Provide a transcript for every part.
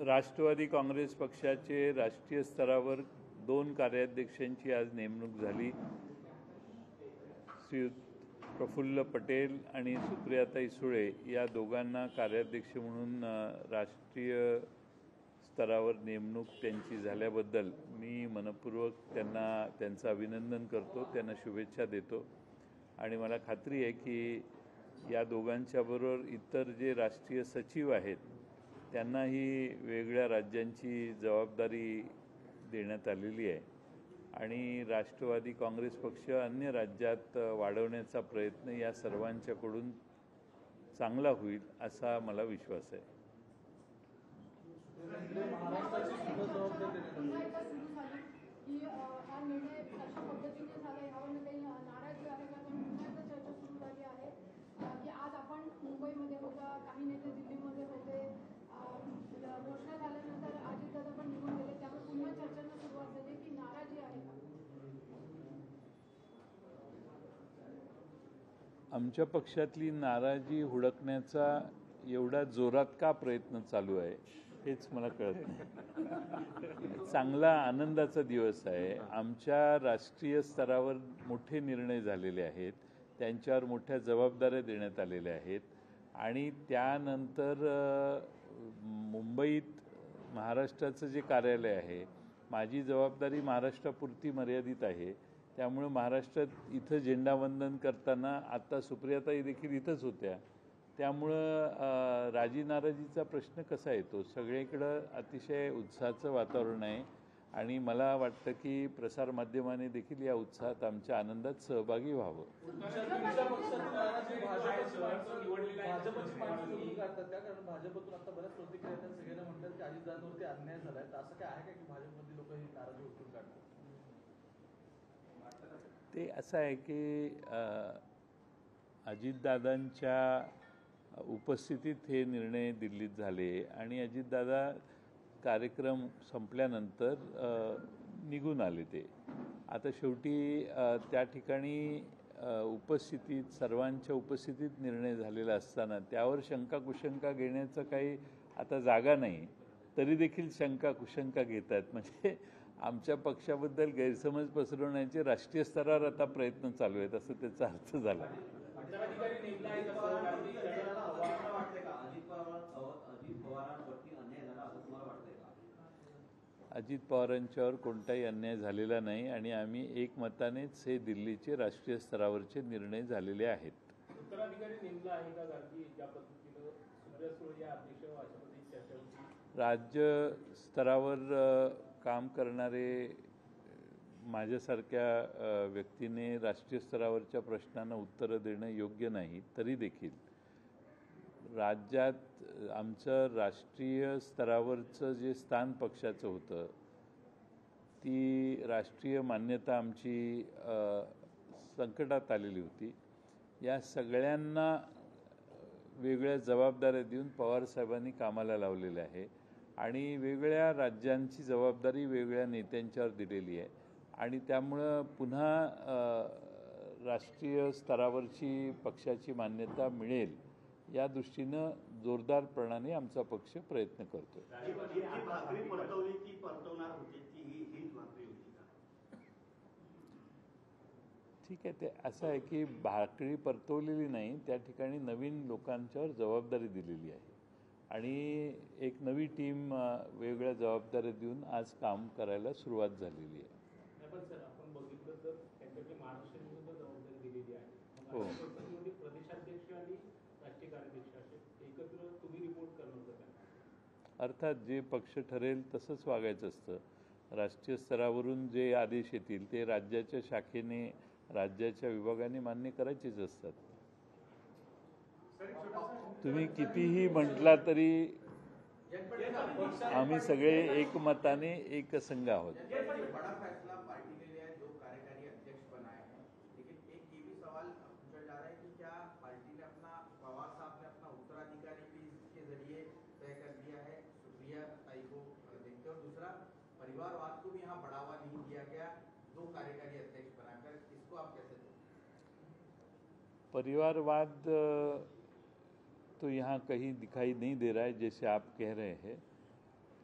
राष्ट्रवादी काँग्रेस पक्षाचे राष्ट्रीय स्तरावर 2 कार्याध्यक्षांची आज नेमणूक झाली। श्रीयुत प्रफुल्ल पटेल आणि सुप्रियाताई सुळे या दोघांना कार्याध्यक्ष म्हणून राष्ट्रीय स्तरावर नेमणूक त्यांची झाल्याबद्दल मी मनपूर्वक त्यांचं अभिनंदन करतो, त्यांना शुभेच्छा देतो आणि मला खात्री आहे की या दोघांच्याबरोबर इतर जे राष्ट्रीय सचिव आहेत त्यांनाही वेगळ्या राज्यांची जबाबदारी देण्यात आलेली आहे आणि राष्ट्रवादी काँग्रेस पक्ष अन्य राज्यात वाढवण्याचा प्रयत्न या सर्वांच्याकडून चांगला होईल असा मला विश्वास आहे। आज आपण मुंबईमध्ये होता, काही नेते दिल्लीमध्ये होते, घोषणा झाल्यानंतर अजितदादा पण निघून गेले, त्यामुळे पुन्हा चर्चांना सुरुवात झाली की नाराजी आहे का? आमच्या पक्षातली नाराजी हुडकण्याचा एवढा जोरात का प्रयत्न चालू आहे हेच मला कळत नाही। चांगला आनंदाचा दिवस आहे। आमच्या राष्ट्रीय स्तरावर मोठे निर्णय झालेले आहेत, त्यांच्यावर मोठ्या जबाबदाऱ्या देण्यात आलेल्या आहेत आणि त्यानंतर मुंबईत महाराष्ट्राचं जे कार्यालय आहे, माझी जबाबदारी महाराष्ट्रापुरती मर्यादित आहे, त्यामुळे महाराष्ट्रात इथं झेंडावंदन करताना आता सुप्रियाताई देखील इथंच होत्या, त्यामुळं राजी नाराजीचा प्रश्न कसा येतो। सगळीकडं अतिशय उत्साहाचं वातावरण आहे आणि मला वाटतं की प्रसारमाध्यमाने देखील या उत्साहात आमच्या आनंदात सहभागी व्हावं। ते असं आहे की अजितदादांच्या उपस्थितीत हे निर्णय दिल्लीत झाले आणि अजितदादा कार्यक्रम संपल्यानंतर निघून आले। ते आता शेवटी त्या ठिकाणी सर्वांच्या उपस्थितीत निर्णय झालेला असताना त्यावर शंका कुशंका घेण्याचं काही आता जागा नाही, तरी देखील शंका कुशंका घेत आहेत। म्हणजे आमच्या पक्षाबद्दल गैरसमज पसरवण्याचे राष्ट्रीय स्तरावर आता प्रयत्न चालू आहेत असं त्याचा अर्थ झाला। अजित पवारांच्यावर कोणताही अन्याय झालेला नाही आणि आम्ही एकमतानेच हे दिल्लीचे राष्ट्रीय स्तरावरचे निर्णय झालेले आहेत। राज्य स्तरावर काम करणारे माझ्यासारख्या व्यक्तीने राष्ट्रीय स्तरावरच्या प्रश्नांना उत्तरं देणं योग्य नाही, तरी देखील राज्यात आमचं राष्ट्रीय स्तरावरचं जे स्थान पक्षाचं होतं ती राष्ट्रीय मान्यता आमची संकटात आलेली होती। या सगळ्यांना वेगळ्या जबाबदाऱ्या देऊन पवारसाहेबांनी कामाला लावलेलं आहे आणि वेगळ्या राज्यांची जबाबदारी वेगळ्या नेत्यांच्यावर दिलेली आहे आणि त्यामुळं पुन्हा राष्ट्रीय स्तरावरची पक्षाची मान्यता मिळेल या दृष्टीनं जोरदारपणाने आमचा पक्ष प्रयत्न करतो। ठीक आहे, ते असं आहे की भाकरी परतवलेली नाही, त्या ठिकाणी नवीन लोकांच्यावर जबाबदारी दिलेली आहे आणि एक नवी टीम वेगळ्या जबाबदाऱ्या देऊन आज काम करायला सुरुवात झालेली आहे। आपण बघितलं तर त्यांच्याकडे महाराष्ट्राची जबाबदारी दिलेली आहे, हो, प्रदेशाध्यक्ष आणि राष्ट्रीय कार्याध्यक्ष असे एकत्र तुम्ही रिपोर्ट करणार होता। अर्थात जे पक्ष ठरेल तसंच वागायचं असतं। राष्ट्रीय स्तरावरून जे आदेश येतील ते राज्याच्या शाखेने राज्याच्या विभागाने मान्य करायचेच असतात। तुम्ही कितीही म्हटला तरी आम्ही सगळे एकमताने एकसंघ आहोत। परिवारवाद को भी यहाँ बढ़ावा नहीं दिया गया, 2 कार्यकारी अध्यक्ष बनाकर, इसको आप कैसे देखते हैं? परिवारवाद तो यहाँ कहीं दिखाई नहीं दे रहा है जैसे आप कह रहे हैं।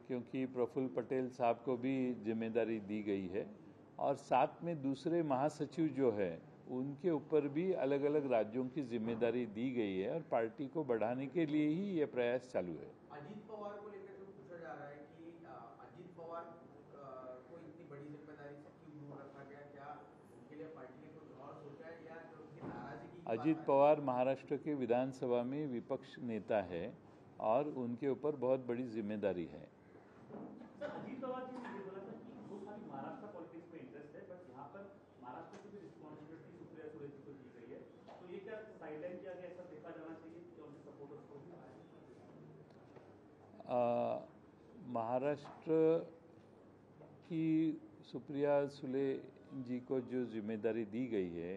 क्योंकि प्रफुल्ल पटेल साहब को भी जिम्मेदारी दी गई है और साथ में दूसरे महासचिव जो है उनके ऊपर भी अलग अलग राज्यों की जिम्मेदारी दी गई है और पार्टी को बढ़ाने के लिए ही ये प्रयास चालू है। अजीत पवार को लेकर जो पूछा जा रहा है कि अजीत पवार को इतनी बड़ी जिम्मेदारी से क्यों दूर रखा गया, क्या उनके लिए पार्टी ने कुछ और सोचा है या जो उनकी नाराजगी की बात अजीत है? पवार महाराष्ट्र के विधानसभा में विपक्ष नेता है और उनके ऊपर बहुत बड़ी जिम्मेदारी है। सर, अजीत पवार जी ने ये बोला था कि वो खाली महाराष्ट्र पॉलिटिक्स में इंटरेस्ट है, बट यहाँ पर महाराष्ट्र की भी रिस्पॉन्सिबिलिटी सुप्रिया सुले जी को दी गई है, तो ये क्या साइडलाइन किया गया, ऐसा देखा जाना चाहिए कि उनके सपोर्टर्स को भी महाराष्ट्र की सुप्रिया सुले जी को जो जिम्मेदारी दी गई है,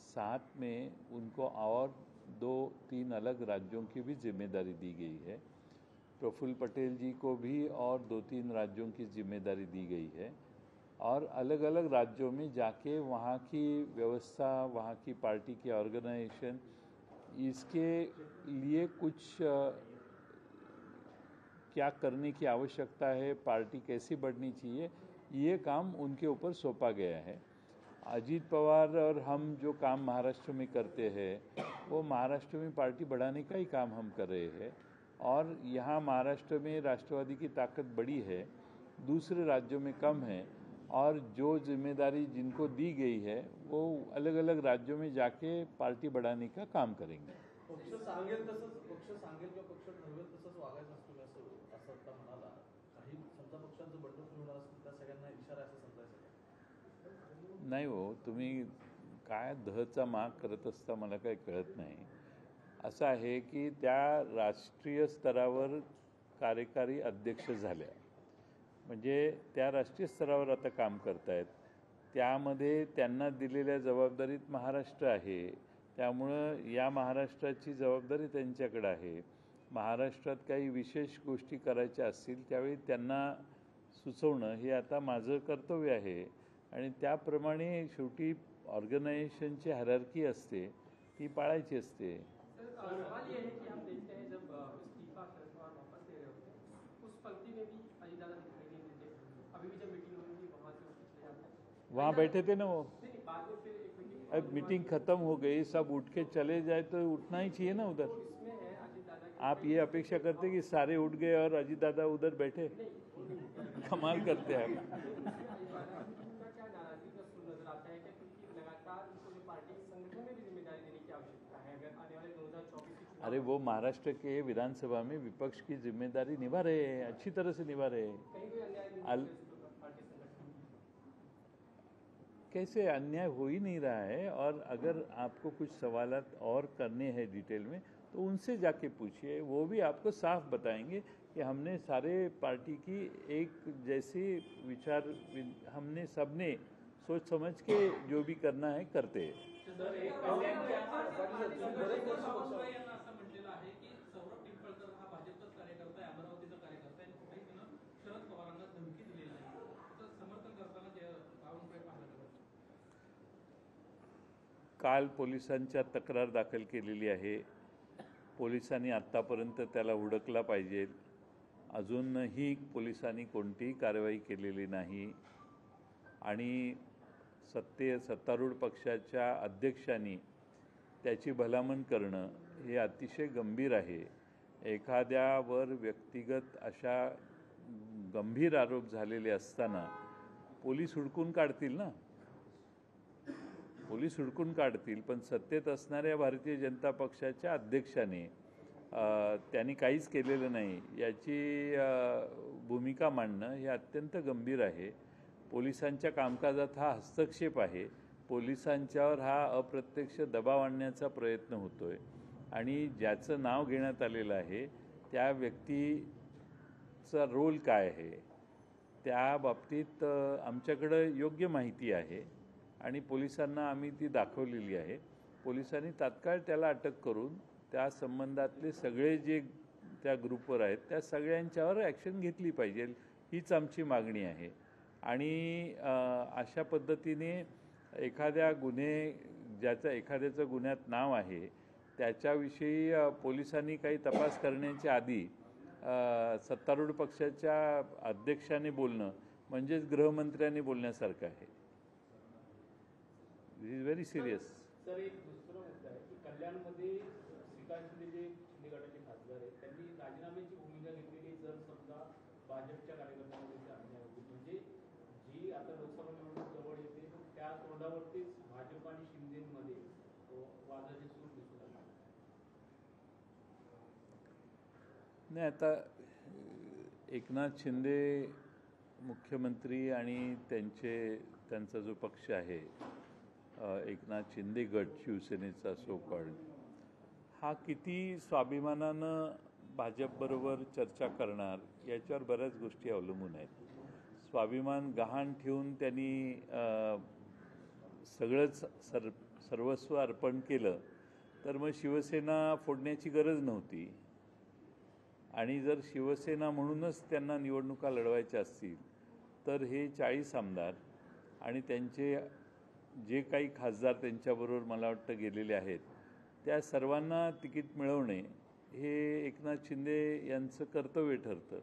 साथ में उनको और 2-3 अलग राज्यों की भी जिम्मेदारी दी गई है। प्रफुल्ल पटेल जी को भी और 2-3 राज्यों की जिम्मेदारी दी गई है और अलग अलग राज्यों में जाके वहाँ की व्यवस्था, वहाँ की पार्टी की ऑर्गेनाइजेशन, इसके लिए कुछ क्या करने की आवश्यकता है, पार्टी कैसी बढ़नी चाहिए, ये काम उनके ऊपर सौंपा गया है। अजीत पवार और हम जो काम महाराष्ट्र में करते हैं वो महाराष्ट्र में पार्टी बढ़ाने का ही काम हम कर रहे हैं और यहाँ महाराष्ट्र में राष्ट्रवादी की ताकत बड़ी है, दूसरे राज्यों में कम है और जो जिम्मेदारी जिनको दी गई है वो अलग अलग राज्यों में जाके पार्टी बढ़ाने का काम करेंगे। पक्ष सांगेल किंवा पक्ष ठरवेल तसंच वागायचं असतं असं आता म्हणाला. काही समजा पक्षांचं बंडखोर होणार असेल त्या सगळ्यांना इशारा असं समजायचं का? नाही हो, तुम्ही काय दहचा माग करत असता मला काही कळत नाही. असं आहे की त्या राष्ट्रीय स्तरावर कार्यकारी अध्यक्ष झाल्या, म्हणजे त्या राष्ट्रीय स्तरावर आता काम करतायत, त्यामध्ये त्यांना दिलेल्या जबाबदारीत महाराष्ट्र आहे, त्यामुळं या महाराष्ट्राची जबाबदारी त्यांच्याकडे आहे. महाराष्ट्रात काही विशेष गोष्टी करायच्या असतील त्यावेळी त्यांना सुचवणं हे आता माझं कर्तव्य आहे आणि त्याप्रमाणे शेवटी ऑर्गेनायझेशनची हायरार्की असते ती पाळायची असते. सवाल ये है कि हम देखते हैं जब इस्तीफा शरद पवार वापस ले रहे होते हैं उस पंक्ति में भी अजीत दादा दिखाई नहीं देते, अभी भी जब मीटिंग होगी वहाँ से चले जाते हैं, वहाँ बैठे थे ना वो, नहीं बाद में फिर एक मीटिंग, अब मीटिंग ख़त्म हो गई, सब उठ के चले जाए तो उठना ही चाहिए ना उधर। इसमें है अजीत दादा की आप ये अपेक्षा करते कि सारे उठ गए और अजीत दादा उधर बैठे, कमाल करते हैं आप। उनका क्या नाराजगी का सुर नजर आता है क्या, क्योंकि लगातार उनको जो पार्टी संगठन में भी जिम्मेदारी देने की आवश्यकता है अगर आने वाले 2024 के चुनाव, अरे वो महाराष्ट्र के विधानसभा में विपक्ष की जिम्मेदारी निभा रहे हैं, अच्छी तरह से निभा रहे हैं। कहीं कोई अन्याय नहीं अल- है पार्टी संगठन में? कैसे अन्याय हो ही नहीं रहा है और अगर आपको कुछ सवालात और करने हैं डिटेल में तो उनसे जाके पूछिए, वो भी आपको साफ बताएंगे कि हमने सारे पार्टी की एक जैसी विचार, हमने सबने सोच समझ के जो भी करना है करते हैं। सर, एक बरेच वर्ष पक्ष यांना असं म्हटलेलं आहे की सौरभ टिंपळकर हा भाजपचाच कार्यकर्ता आहे, अमरावतीचा कार्यकर्ता आहे, कुठेही त्यानं शरद पवारांना धमकी दिलेली नाही, त्याचं समर्थन करताना ते बावनकुळे पाहायला मिळालं. काल पोलिसांच्या तक्रार दाखल केलेली आहे, पोलिसांनी आत्तापर्यंत त्याला हुडकला पाहिजे, अजूनही पोलिसांनी कोणतीही कारवाई केलेली नाही आणि सत्तारूढ पक्षाच्या अध्यक्षांनी त्याची भलामण करणं हे अतिशय गंभीर आहे. एखाद्यावर व्यक्तिगत अशा गंभीर आरोप झालेले असताना पोलीस हुडकून काढतील ना, पोलीस हुडकून काढतील, पण सत्तेत असणाऱ्या भारतीय जनता पक्षाच्या अध्यक्षाने त्यांनी काहीच केलेलं नाही याची भूमिका मांडणं हे अत्यंत गंभीर आहे. पोलिसांच्या कामकाजात हा हस्तक्षेप आहे, पोलिसांच्यावर हा अप्रत्यक्ष दबाव आणण्याचा प्रयत्न होतोय आणि ज्याचं नाव घेण्यात आलेलं आहे त्या व्यक्तीचा रोल काय आहे त्या बाबतीत आमच्याकडं योग्य माहिती आहे आणि पोलिसांना आम्ही ती दाखवलेली आहे. पोलिसांनी तात्काळ त्याला अटक करून त्या संबंधातले सगळे जे त्या ग्रुपवर आहेत त्या सगळ्यांच्यावर ॲक्शन घेतली पाहिजे, हीच आमची मागणी आहे. आणि अशा पद्धतीने एखाद्या एखाद्याचं गुन्ह्यात नाव आहे त्याच्याविषयी पोलिसांनी काही तपास करण्याच्या आधी सत्तारूढ पक्षाच्या अध्यक्षाने बोलणं म्हणजेच गृहमंत्र्यांनी बोलण्यासारखं आहे. दिस इज व्हेरी सिरियस. सर, एक दुसरा मुद्दा आहे की कल्याणमध्ये श्रीकांत शिंदे जे शिंदे गटाचे खासदार आहेत त्यांनी राजीनाम्याची भूमिका घेतलेली. जर समजा भाजपच्या कार्यकर्त्यांमध्ये ते अन्याय होतील, म्हणजे जी आता लोकसभा निवडणूक जवळ येते त्या तोंडावरतीच भाजप आणि शिंदेमध्ये वादाचे सूर दिसू लागले. नाही, आता एकनाथ शिंदे मुख्यमंत्री आणि त्यांचा जो पक्ष आहे एकनाथ शिंदे गट, शिवसेनेचा सो कॉल्ड, हा किती स्वाभिमानानं भाजपबरोबर चर्चा करणार याच्यावर बऱ्याच गोष्टी अवलंबून आहेत. स्वाभिमान गहाण ठेवून त्यांनी सगळंच सर्वस्व अर्पण केलं तर मग शिवसेना फोडण्याची गरज नव्हती. आणि जर शिवसेना म्हणूनच त्यांना निवडणुका लढवायच्या असतील तर हे 40 आमदार आणि त्यांचे जे काही खासदार त्यांच्याबरोबर मला वाटतं गेलेले आहेत त्या सर्वांना तिकीट मिळवणे हे एकनाथ शिंदे यांचं कर्तव्य ठरतं.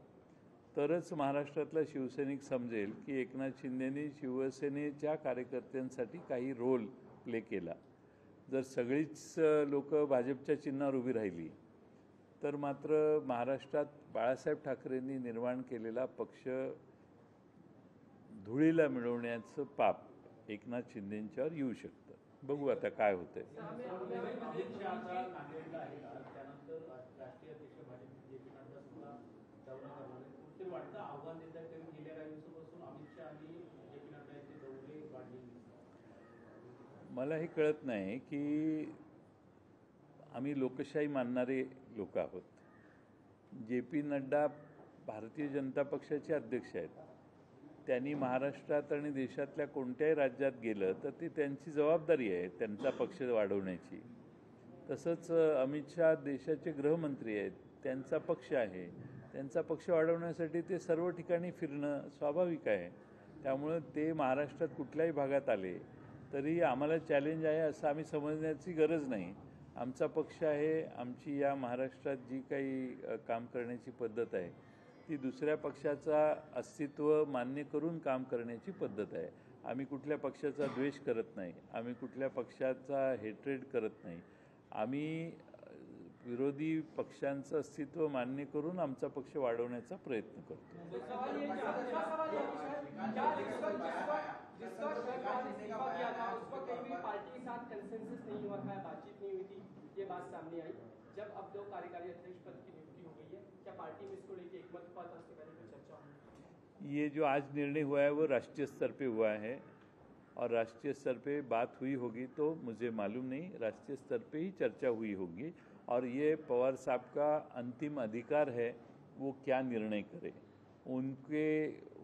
तरच महाराष्ट्रातला शिवसैनिक समजेल की एकनाथ शिंदेने शिवसेनेच्या कार्यकर्त्यांसाठी काही रोल प्ले केला. जर सगळीच लोक भाजपच्या चिन्हावर उभी राहिली तर मात्र महाराष्ट्रात बाळासाहेब ठाकरेंनी निर्माण केलेला पक्ष धुळीला मिळवण्याचं पाप एकनाथ शिंदेंच्यावर येऊ शकतं. बघू आता काय होतंय. अमित शहा आता नांदेडला आहे का? त्यानंतर राष्ट्रीय अध्यक्ष भाजप जे पी नड्डा सुद्धा दौरा करणार आहेत. ते वाटतं आव्हान देतात, कारण गेल्या काही दिवसापासून अमित शहा आणि जे पी नड्डा यांचे दौरे वाढले. मला हे कळत नाही की आम्ही लोकशाही मानणारे लोक आहोत. जे पी नड्डा भारतीय जनता पक्षाचे अध्यक्ष आहेत. त्यांनी महाराष्ट्रात आणि देशातल्या कोणत्याही राज्यात गेलं तर ती त्यांची जबाबदारी आहे त्यांचा पक्ष वाढवण्याची. तसंच अमित शहा देशाचे गृहमंत्री आहेत, त्यांचा पक्ष आहे. त्यांचा पक्ष वाढवण्यासाठी ते सर्व ठिकाणी फिरणं स्वाभाविक आहे. त्यामुळं ते महाराष्ट्रात कुठल्याही भागात आले तरी आम्हाला चॅलेंज आहे असं आम्ही समजण्याची गरज नाही. आमचा पक्ष आहे, आमची या महाराष्ट्रात जी काही काम करण्याची पद्धत आहे ती दुसऱ्या पक्षाचा अस्तित्व मान्य करून काम करण्याची पद्धत आहे. आम्ही कुठल्या पक्षाचा द्वेष करत नाही, आम्ही कुठल्या पक्षाचा हेट्रेड करत नाही. आम्ही विरोधी पक्षांचं अस्तित्व मान्य करून आमचा पक्ष वाढवण्याचा प्रयत्न करतो. ये बात सामने आई जब अब दो कार्यकारी अध्यक्ष पद की नियुक्ति हो गई है, क्या पार्टी में इसको लेकर एकमत हुआ था? उसके बारे में चर्चा हुई? ये जो आज निर्णय हुआ है वो राष्ट्रीय स्तर पे हुआ है और राष्ट्रीय स्तर पे बात हुई होगी तो मुझे मालूम नहीं. राष्ट्रीय स्तर पे ही चर्चा हुई होगी और ये पवार साहब का अंतिम अधिकार है वो क्या निर्णय करें.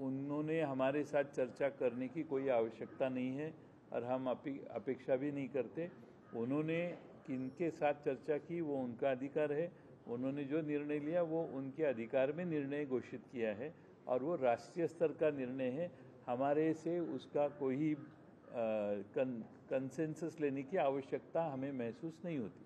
उन्होंने हमारे साथ चर्चा करने की कोई आवश्यकता नहीं है और हम अपेक्षा भी नहीं करते. उन्होंने किनके साथ चर्चा की वो उनका अधिकार है. उन्होंने जो निर्णय लिया वो उनके अधिकार में निर्णय घोषित किया है और वो राष्ट्रीय स्तर का निर्णय है. हमारे से उसका कोई कंसेंसस लेने की आवश्यकता हमें महसूस नहीं होती.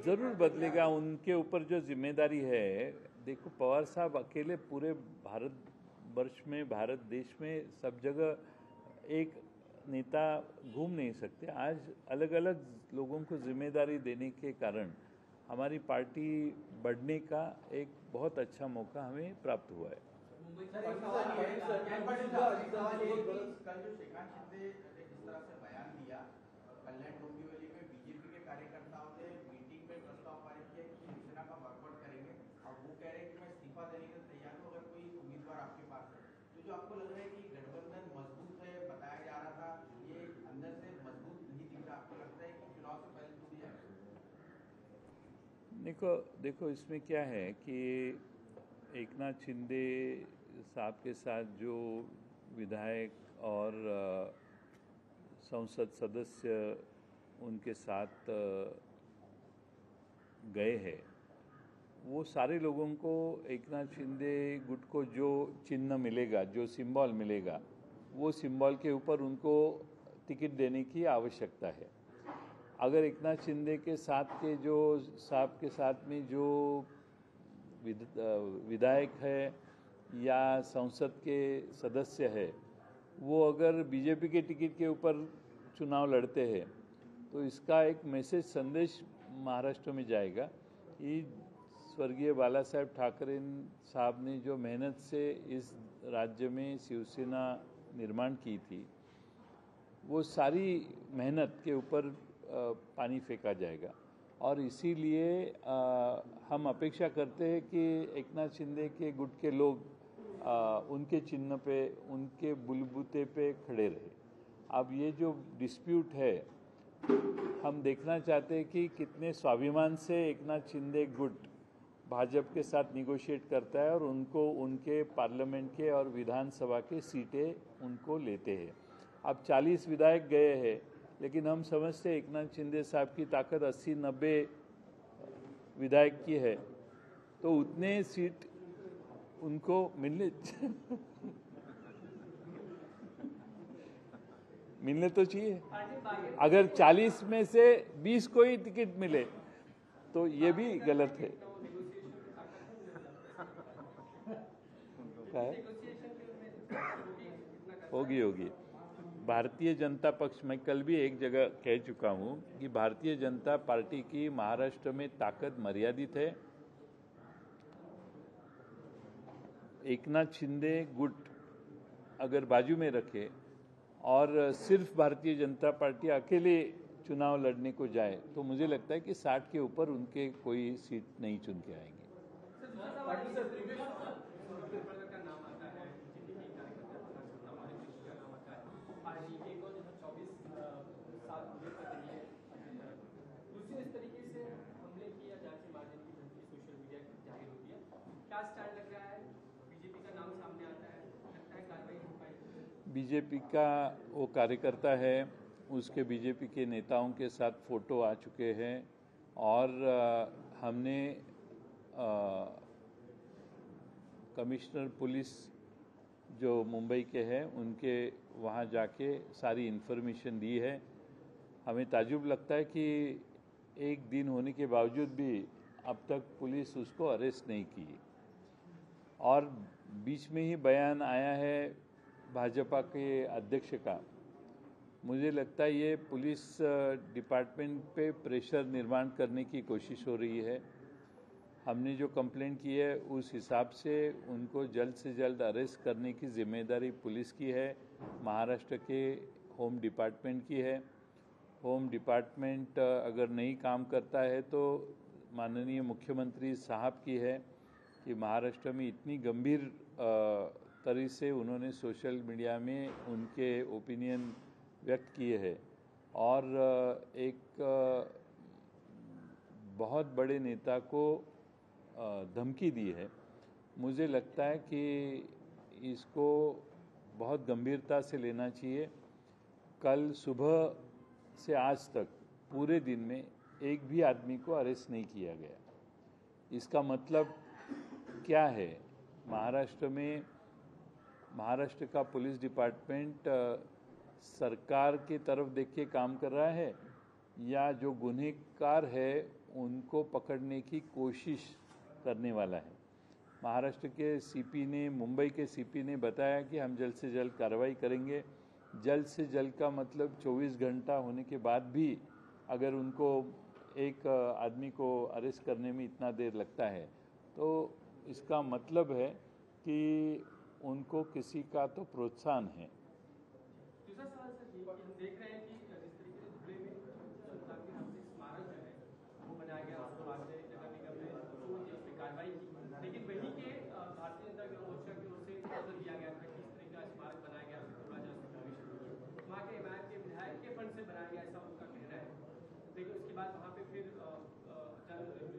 ज़रूर बदलेगा. उनके ऊपर जो जिम्मेदारी है, देखो पवार साहब अकेले पूरे भारत में, भारत देश में सब जगह एक नेता घूम नहीं सकते. आज अलग अलग लोगों को जिम्मेदारी देने के कारण हमारी पार्टी बढ़ने का एक बहुत अच्छा मौका हमें प्राप्त हुआ है. कल जो श्रीकांत शिंदे ने जिस तरह से बयान दिया कल्याण डोंबिवली में बीजेपी के कार्यकर्ताओं ने मीटिंग में प्रस्ताव पारित किया कि शिवसेना का वर्कआउट करेंगे और वो कह रहे हैं कि मैं इस्तीफा देने के लिए तैयार हूँ अगर कोई उम्मीदवार आपके पास है. तो जो आपको लग रहा है कि गठबंधन मजबूत है बताया जा रहा था, ये अंदर से मजबूत नहीं दिख रहा. आपको लगता है कि चुनाव से पहले टूट जाएगा? देखो इसमें क्या है कि एकनाथ शिंदे साहब के साथ जो विधायक और संसद सदस्य उनके साथ गए हैं वो सारे लोगों को एकनाथ शिंदे गुट को जो चिन्ह मिलेगा, जो सिंबल मिलेगा, वो सिंबल के ऊपर उनको टिकट देने की आवश्यकता है. अगर एकनाथ शिंदे के साथ के जो साहब के साथ में जो विधायक है या संसद के सदस्य है वो अगर बीजेपी के टिकट के ऊपर चुनाव लड़ते हैं तो इसका एक मैसेज संदेश महाराष्ट्र में जाएगा कि स्वर्गीय बाला साहेब ठाकरे साहब ने जो मेहनत से इस राज्य में शिवसेना निर्माण की थी वो सारी मेहनत के ऊपर पानी फेंका जाएगा और इसीलिए हम अपेक्षा करते हैं कि एकनाथ शिंदे के गुट के लोग उनके चिन्ह पे उनके बुलबुते पे खड़े रहे। अब ये जो डिस्प्यूट है हम देखना चाहते हैं कि कितने स्वाभिमान से एकनाथ शिंदे गुट भाजपा के साथ निगोशिएट करता है और उनको उनके पार्लियामेंट के और विधानसभा के सीटें उनको लेते हैं। अब 40 विधायक गए हैं लेकिन हम समझते हैं एकनाथ शिंदे साहब की ताकत 80-90 विधायक की है तो उतने सीट उनको मिलने तो चाहिए। अगर 40 में से 20 को ही टिकट मिले तो ये भी गलत है। होगी भारतीय जनता पक्ष में कल भी एक जगह कह चुका हूं कि भारतीय जनता पार्टी की महाराष्ट्र में ताकत मर्यादित है। एकनाथ शिंदे गुट अगर बाजू में रखे और सिर्फ भारतीय जनता पार्टी अकेले चुनाव लड़ने को जाए तो मुझे लगता है कि 60 के ऊपर उनके कोई सीट नहीं चुन के आएंगे। बीजेपी का वो कार्यकर्ता है उसके बीजेपी के नेताओं के साथ फोटो आ चुके हैं और हमने कमिश्नर पुलिस जो मुंबई के हैं उनके वहाँ जाके सारी इन्फॉर्मेशन दी है। हमें ताज्जुब लगता है कि एक दिन होने के बावजूद भी अब तक पुलिस उसको अरेस्ट नहीं की और बीच में ही बयान आया है भाजपा के अध्यक्ष का। मुझे लगता है ये पुलिस डिपार्टमेंट पे प्रेशर निर्माण करने की कोशिश हो रही है। हमने जो कंप्लेंट की है उस हिसाब से उनको जल्द से जल्द अरेस्ट करने की जिम्मेदारी पुलिस की है, महाराष्ट्र के होम डिपार्टमेंट की है। होम डिपार्टमेंट अगर नहीं काम करता है तो माननीय मुख्यमंत्री साहब की है कि महाराष्ट्र में इतनी गंभीर तरह से उन्होंने सोशल मीडिया में उनके ओपिनियन व्यक्त किए हैं और एक बहुत बड़े नेता को धमकी दी है। मुझे लगता है कि इसको बहुत गंभीरता से लेना चाहिए। कल सुबह से आज तक पूरे दिन में एक भी आदमी को अरेस्ट नहीं किया गया। इसका मतलब क्या है? महाराष्ट्र का पुलिस डिपार्टमेंट सरकार की तरफ देख के काम कर रहा है या जो गुनहगार है उनको पकड़ने की कोशिश करने वाला है। महाराष्ट्र के सीपी ने, मुंबई के सीपी ने बताया कि हम जल्द से जल्द कार्रवाई करेंगे। जल्द से जल्द का मतलब 24 घंटा होने के बाद भी अगर उनको एक आदमी को अरेस्ट करने में इतना देर लगता है तो इसका मतलब है कि उनको किसी का तो प्रोत्साहन है। दूसरा सवाल सर ये हम देख रहे हैं कि जिस तरीके से धुले में स्वतंत्रता के नाम से स्मारक जो है वो बनाया गया, उसके बाद से नगर निगम ने उस पर कार्रवाई की, लेकिन वही के भारतीय जनता मोर्चा की ओर से ऑर्डर दिया गया था कि इस तरह का स्मारक बनाया गया थोड़ा जस्ट वहाँ के एमआईएम के विधायक के फंड से बनाया गया, ऐसा उनका कहना है। लेकिन उसके बाद वहाँ पे फिर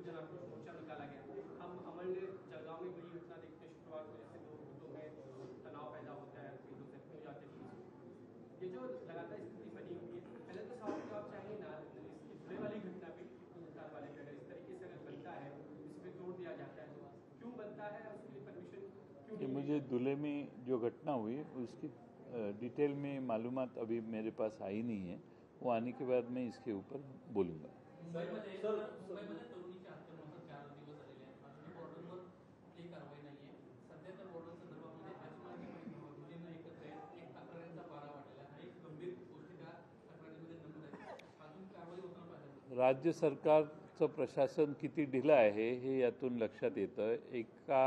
जन आक्रोश मोर्चा निकाला गया। हम अमल ने जलगांव में बड़ी घटना देखते हैं, शुक्रवार को जैसे दो गुटों में तनाव पैदा होता है, कई लोग जख्मी हो जाते हैं। ये जो लगातार स्थिति बनी हुई है, पहले तो सवाल जवाब चाहिए ना इस धुले वाली घटना पे, वाले पे अगर इस तरीके से अगर बनता है, इस पर जोर दिया जाता है, क्यों बनता है, उसके लिए परमिशन क्यों नहीं? मुझे धुले में जो घटना हुई उसकी डिटेल में मालूमात अभी मेरे पास आई नहीं है। वो आने के बाद मैं इसके ऊपर बोलूँगा. मुंबईमध्ये तरुणीची हत्या नंतर 4 दिवस झालेले आहेत. अजूनही बॉर्डरवर काही कारवाई नाहीये. सध्या त्या बॉर्डर संदर्भामध्ये आजूबाजूच्या मुलींना एकत्र आहे. एक तक्रारींचा पारा वाढलेला आहे. एक गंभीर गोष्टी त्या तक्रारीमध्ये नमूद आहेत. अजून कारवाई होताना पाहिजे. राज्य सरकारचं प्रशासन किती ढिलं आहे हे यातून लक्षात येतं. एका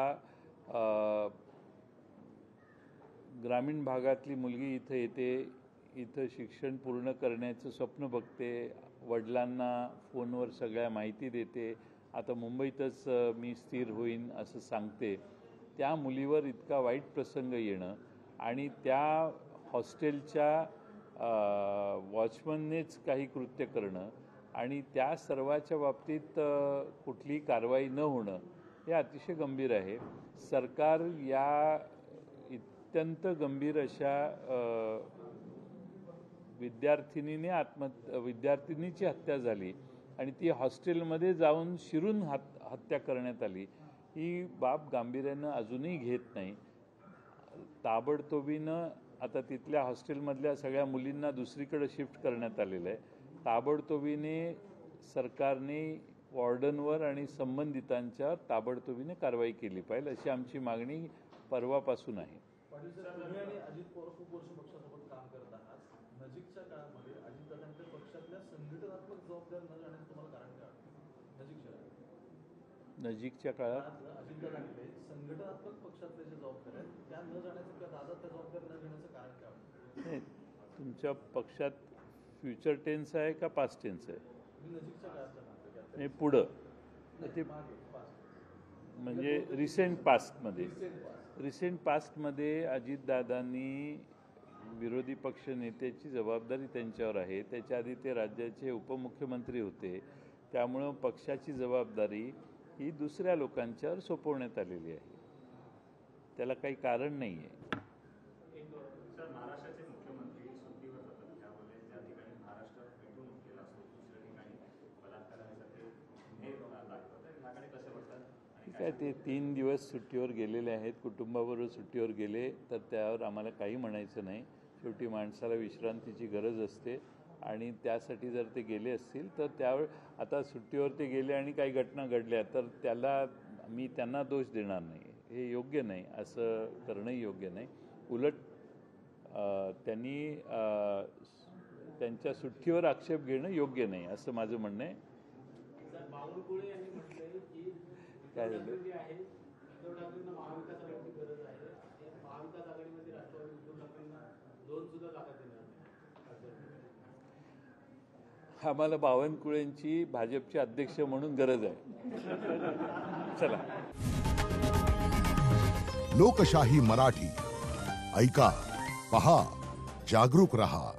ग्रामीण भागातली मुलगी इथं येते, इथं शिक्षण पूर्ण करण्याचं स्वप्न बघते, वडिलांना फोनवर सगळ्या माहिती देते, आता मुंबईतच मी स्थिर होईन असं सांगते. त्या मुलीवर इतका वाईट प्रसंग येणं आणि त्या हॉस्टेलच्या वॉचमननेच काही कृत्य करणं आणि त्या सर्वाच्या बाबतीत कुठलीही कारवाई न होणं हे अतिशय गंभीर आहे. सरकार या अत्यंत गंभीर अशा विद्यार्थिनीची हत्या झाली आणि ती हॉस्टेलमध्ये जाऊन शिरून हत्या करण्यात आली, ही बाब गांभीर्यानं अजूनही घेत नाही. ताबडतोबीनं आता तिथल्या हॉस्टेलमधल्या सगळ्या मुलींना दुसरीकडे शिफ्ट करण्यात आलेलं आहे. ताबडतोबीने सरकारने वॉर्डनवर आणि संबंधितांच्या ताबडतोबीने कारवाई केली पाहिजे अशी आमची मागणी परवापासून आहे. पाटील सर, तुम्ही आणि अजित पवार खूप वर्ष पक्षासोबत काम करत आहात. नजीकच्या काळामध्ये अजितदादांच्या पक्षातल्या संघटनात्मक जबाबदार न जाण्याचं तुम्हाला कारण काय वाटतं? नजीकच्या काळात अजितदादांकडे संघटनात्मक पक्षातले जे जबाबदार आहेत त्या न जाण्याचं किंवा दादा त्या जबाबदारी न घेण्याचं कारण काय वाटतं? नाही, तुमच्या पक्षात फ्युचर टेन्स आहे का पास्ट टेन्स आहे? मी नजीकच्या काळातलं म्हणतो की आता नाही, पुढं ते मागे पाच म्हणजे रिसेंट पास्टमध्ये अजितदादांनी विरोधी पक्ष नेत्याची जबाबदारी त्यांच्यावर आहे. त्याच्या आधी ते राज्याचे उपमुख्यमंत्री होते. त्यामुळं पक्षाची जबाबदारी ही दुसऱ्या लोकांच्यावर सोपवण्यात आलेली आहे. त्याला काही कारण नाही आहे. सर, महाराष्ट्राचे मुख्यमंत्री सुट्टीवर जातात, त्यामुळे ज्या ठिकाणी महाराष्ट्र पेटून गेला असतो दुसऱ्या ठिकाणी बलात्कारासाठी हे लागतं, तर याकडे कसे बघतात? ठीक आहे, ते 3 दिवस सुट्टीवर गेलेले आहेत, कुटुंबाबरोबर सुट्टीवर गेले तर त्यावर आम्हाला काही म्हणायचं नाही. शेवटी माणसाला विश्रांतीची गरज असते आणि त्यासाठी जर ते गेले असतील तर त्यावर आता सुट्टीवर ते गेले आणि काही घटना घडल्या तर मी त्यांना दोष देणार नाही. हे योग्य नाही, असं करणंही योग्य नाही. उलट त्यांनी त्यांच्या सुट्टीवर आक्षेप घेणं योग्य नाही असं माझं म्हणणं आहे. बावनकुळे यांनी म्हटलंय की काय झालं? जे आहे उद्धव ठाकरेंना महाविकास आघाडीची गरज आहे. महाविकास आघाडीमध्ये राष्ट्रवादी उद्धव ठाकरेंना 2 सुद्धा जागा देणार नाही. आम्हाला बावनकुळेंची भाजपचे अध्यक्ष म्हणून गरज आहे. चला. लोकशाही मराठी ऐका, पहा, जागरूक रहा.